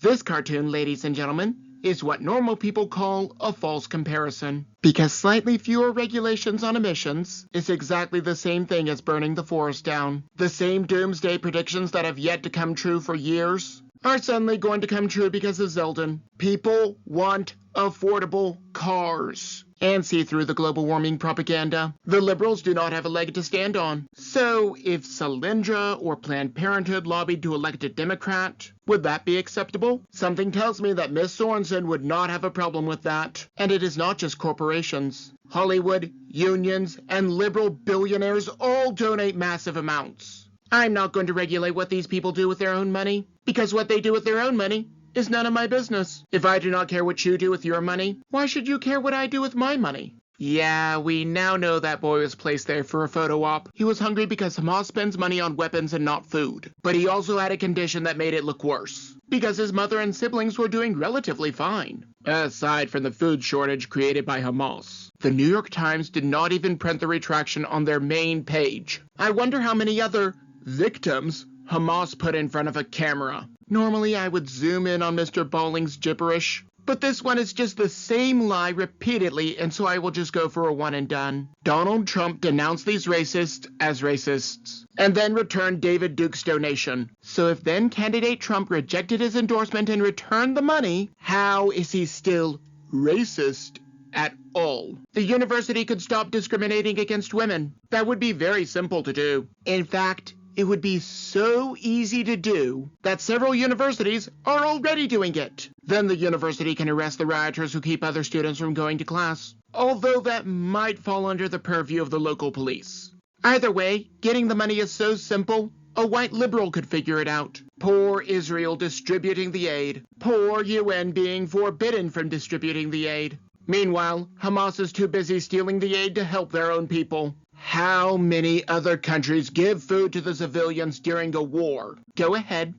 This cartoon, ladies and gentlemen, is what normal people call a false comparison. Because slightly fewer regulations on emissions is exactly the same thing as burning the forest down. The same doomsday predictions that have yet to come true for years are suddenly going to come true because of Zeldin. People want affordable cars and see through the global warming propaganda. The liberals do not have a leg to stand on. So if Solyndra or Planned Parenthood lobbied to elect a Democrat, would that be acceptable? Something tells me that Miss Sorensen would not have a problem with that. And it is not just corporations. Hollywood, unions, and liberal billionaires all donate massive amounts. I'm not going to regulate what these people do with their own money, because what they do with their own money is none of my business. If I do not care what you do with your money, why should you care what I do with my money? Yeah, we now know that boy was placed there for a photo op. He was hungry because Hamas spends money on weapons and not food. But he also had a condition that made it look worse, because his mother and siblings were doing relatively fine, aside from the food shortage created by Hamas. The New York Times did not even print the retraction on their main page. I wonder how many other victims Hamas put in front of a camera. Normally I would zoom in on Mr. Balling's gibberish, but this one is just the same lie repeatedly, and so I will just go for a one and done. Donald Trump denounced these racists as racists, and then returned David Duke's donation. So if then candidate Trump rejected his endorsement and returned the money, how is he still racist at all? The university could stop discriminating against women. That would be very simple to do. In fact, it would be so easy to do that several universities are already doing it. Then the university can arrest the rioters who keep other students from going to class, although that might fall under the purview of the local police. Either way, getting the money is so simple, a white liberal could figure it out. Poor Israel distributing the aid. Poor UN being forbidden from distributing the aid. Meanwhile, Hamas is too busy stealing the aid to help their own people. How many other countries give food to the civilians during a war? Go ahead.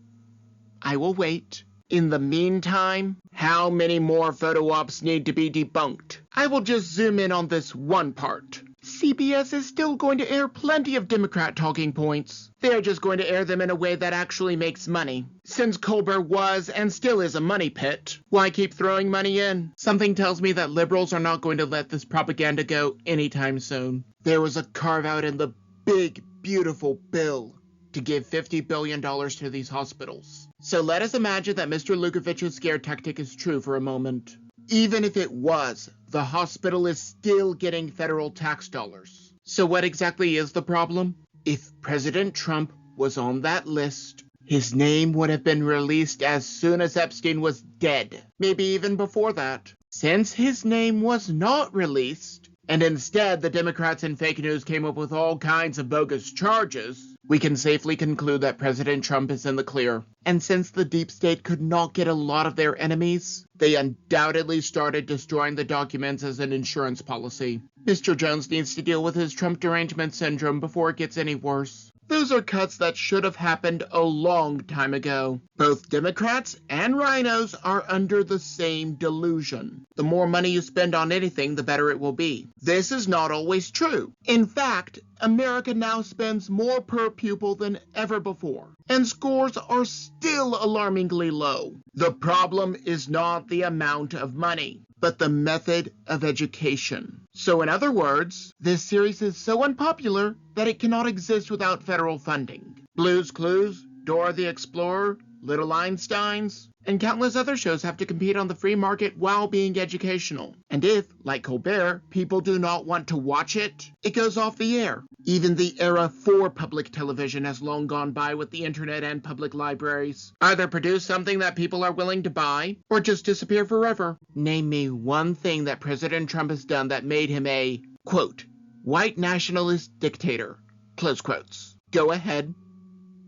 I will wait. In the meantime, how many more photo ops need to be debunked? I will just zoom in on this one part. CBS is still going to air plenty of Democrat talking points. They're just going to air them in a way that actually makes money. Since Colbert was and still is a money pit, why keep throwing money in? Something tells me that liberals are not going to let this propaganda go anytime soon. There was a carve-out in the big, beautiful bill to give $50 billion to these hospitals. So let us imagine that Mr. Lukovich's scare tactic is true for a moment. Even if it was, the hospital is still getting federal tax dollars. So what exactly is the problem? If President Trump was on that list, his name would have been released as soon as Epstein was dead. Maybe even before that. Since his name was not released, and instead the Democrats and fake news came up with all kinds of bogus charges, we can safely conclude that President Trump is in the clear. And since the deep state could not get a lot of their enemies, they undoubtedly started destroying the documents as an insurance policy. Mr. Jones needs to deal with his Trump derangement syndrome before it gets any worse. Those are cuts that should have happened a long time ago. Both Democrats and rhinos are under the same delusion. The more money you spend on anything, the better it will be. This is not always true. In fact, America now spends more per pupil than ever before, and scores are still alarmingly low. The problem is not the amount of money, but the method of education. So in other words, this series is so unpopular that it cannot exist without federal funding. Blue's Clues, Dora the Explorer, Little Einsteins, and countless other shows have to compete on the free market while being educational. And if, like Colbert, people do not want to watch it, it goes off the air. Even the era for public television has long gone by with the internet and public libraries. Either produce something that people are willing to buy, or just disappear forever. Name me one thing that President Trump has done that made him a, quote, white nationalist dictator, close quotes. Go ahead.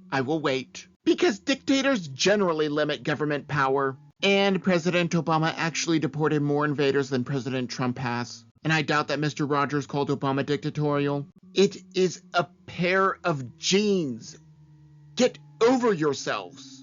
I will wait. Because dictators generally limit government power. And President Obama actually deported more invaders than President Trump has. And I doubt that Mr. Rogers called Obama dictatorial. It is a pair of genes. Get over yourselves.